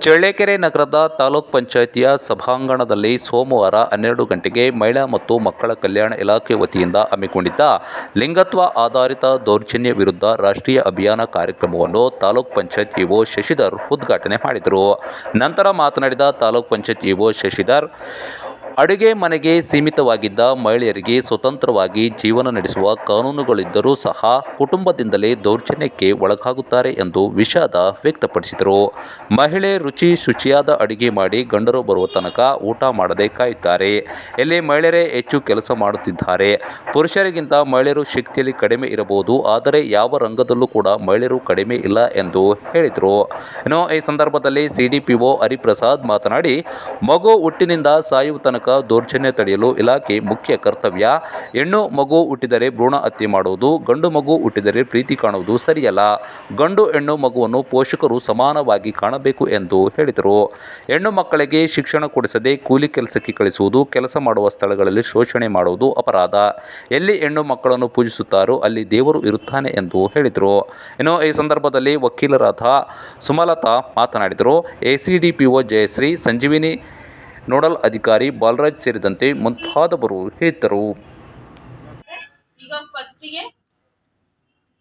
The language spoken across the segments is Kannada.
ಚಳ್ಳಕೆರೆ ನಗರದ ತಾಲೂಕ್ ಪಂಚಾಯಿತಿಯ ಸಭಾಂಗಣದಲ್ಲಿ ಸೋಮವಾರ 12 ಗಂಟೆಗೆ ಮಹಿಳಾ ಮತ್ತು ಮಕ್ಕಳ ಕಲ್ಯಾಣ ಇಲಾಖೆ ವತಿಯಿಂದ ಹಮ್ಮಿಕೊಂಡಿದ್ದ ಲಿಂಗತ್ವ ಆಧಾರಿತ ದೌರ್ಜನ್ಯ ವಿರುದ್ಧ ರಾಷ್ಟ್ರೀಯ ಅಭಿಯಾನ ಕಾರ್ಯಕ್ರಮವನ್ನು ತಾಲೂಕ್ ಪಂಚಾಯತ್ ಇಒ ಶಶಿಧರ್ ಉದ್ಘಾಟನೆ ಮಾಡಿದರು. ನಂತರ ಮಾತನಾಡಿದ ತಾಲೂಕ್ ಪಂಚಾಯತ್ ಇಒ ಶಶಿಧರ್, ಅಡುಗೆ ಮನೆಗೆ ಸೀಮಿತವಾಗಿದ್ದ ಮಹಿಳೆಯರಿಗೆ ಸ್ವತಂತ್ರವಾಗಿ ಜೀವನ ನಡೆಸುವ ಕಾನೂನುಗಳಿದ್ದರೂ ಸಹ ಕುಟುಂಬದಿಂದಲೇ ದೌರ್ಜನ್ಯಕ್ಕೆ ಒಳಗಾಗುತ್ತಾರೆ ಎಂದು ವಿಷಾದ ವ್ಯಕ್ತಪಡಿಸಿದರು. ಮಹಿಳೆ ಶುಚಿಯಾದ ಅಡುಗೆ ಮಾಡಿ ಗಂಡರು ಬರುವ ತನಕ ಊಟ ಮಾಡದೆ ಕಾಯುತ್ತಾರೆ. ಇಲ್ಲಿ ಮಹಿಳೆಯರೇ ಹೆಚ್ಚು ಕೆಲಸ ಮಾಡುತ್ತಿದ್ದಾರೆ. ಪುರುಷರಿಗಿಂತ ಮಹಿಳೆಯರು ಶಕ್ತಿಯಲ್ಲಿ ಕಡಿಮೆ ಇರಬಹುದು, ಆದರೆ ಯಾವ ರಂಗದಲ್ಲೂ ಕೂಡ ಮಹಿಳೆಯರು ಕಡಿಮೆ ಇಲ್ಲ ಎಂದು ಹೇಳಿದರು. ಇನ್ನು ಈ ಸಂದರ್ಭದಲ್ಲಿ ಸಿಡಿಪಿಒ ಹರಿಪ್ರಸಾದ್ ಮಾತನಾಡಿ, ಮಗು ಹುಟ್ಟಿನಿಂದ ಸಾಯುವ ತನಕ ದೌರ್ಜನ್ಯ ತಡೆಯಲು ಇಲಾಖೆ ಮುಖ್ಯ ಕರ್ತವ್ಯ. ಹೆಣ್ಣು ಮಗು ಹುಟ್ಟಿದರೆ ಭ್ರೂಣ ಹತ್ಯೆ ಮಾಡುವುದು, ಗಂಡು ಮಗು ಹುಟ್ಟಿದರೆ ಪ್ರೀತಿ ಕಾಣುವುದು ಸರಿಯಲ್ಲ. ಗಂಡು ಹೆಣ್ಣು ಮಗುವನ್ನು ಪೋಷಕರು ಸಮಾನವಾಗಿ ಕಾಣಬೇಕು ಎಂದು ಹೇಳಿದರು. ಹೆಣ್ಣು ಮಕ್ಕಳಿಗೆ ಶಿಕ್ಷಣ ಕೊಡಿಸದೆ ಕೂಲಿ ಕೆಲಸಕ್ಕೆ ಕಳಿಸುವುದು, ಕೆಲಸ ಮಾಡುವ ಸ್ಥಳಗಳಲ್ಲಿ ಶೋಷಣೆ ಮಾಡುವುದು ಅಪರಾಧ. ಎಲ್ಲಿ ಹೆಣ್ಣು ಮಕ್ಕಳನ್ನು ಪೂಜಿಸುತ್ತಾರೋ ಅಲ್ಲಿ ದೇವರು ಇರುತ್ತಾನೆ ಎಂದು ಹೇಳಿದರು. ಇನ್ನು ಈ ಸಂದರ್ಭದಲ್ಲಿ ವಕೀಲರಾದ ಸುಮಲತಾ ಮಾತನಾಡಿದರು. ಎಸಿಡಿಪಿಒ ಜಯಶ್ರೀ, ಸಂಜೀವಿನಿ, ನೋಡಲ್ ಅಧಿಕಾರಿ ಬಾಲರಾಜ್ ಸೇರಿದಂತೆ ಮುಂತಾದವರು ಹೇಳಿದರು. ಈಗ ಫಸ್ಟಿಗೆ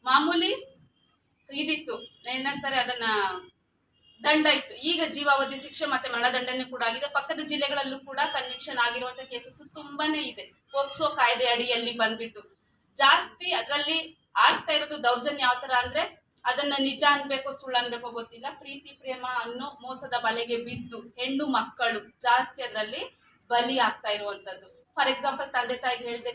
ಮಾಮೂಲಿ ಇದಿತ್ತು, ಏನಂತಾರೆ ಅದನ್ನ, ದಂಡ ಇತ್ತು. ಈಗ ಜೀವಾವಧಿ ಶಿಕ್ಷೆ ಮತ್ತೆ ಮರಣದಂಡನೆ ಕೂಡ ಆಗಿದೆ. ಪಕ್ಕದ ಜಿಲ್ಲೆಗಳಲ್ಲೂ ಕೂಡ ಕನ್ವಿಕ್ಷನ್ ಆಗಿರುವಂತ ಕೇಸಸ್ ತುಂಬಾನೇ ಇದೆ. ಪೋಕ್ಸೋ ಕಾಯ್ದೆ ಅಡಿಯಲ್ಲಿ ಬಂದ್ಬಿಟ್ಟು ಜಾಸ್ತಿ ಅದರಲ್ಲಿ ಆಗ್ತಾ ಇರೋದು ದೌರ್ಜನ್ಯ ಯಾವ ತರ ಅಂದ್ರೆ, ಅದನ್ನ ನಿಜ ಅನ್ಬೇಕೋ ಸುಳ್ಳು ಅನ್ಬೇಕೋ ಗೊತ್ತಿಲ್ಲ, ಪ್ರೀತಿ ಪ್ರೇಮ ಅನ್ನೋ ಮೋಸದ ಬಲೆಗೆ ಬಿದ್ದು ಹೆಣ್ಣು ಮಕ್ಕಳು ಜಾಸ್ತಿ ಅದರಲ್ಲಿ ಬಲಿ ಆಗ್ತಾ ಇರುವಂತದ್ದು. ಫಾರ್ ಎಕ್ಸಾಂಪಲ್, ತಂದೆ ತಾಯಿಗೆ ಹೇಳ್ದೆ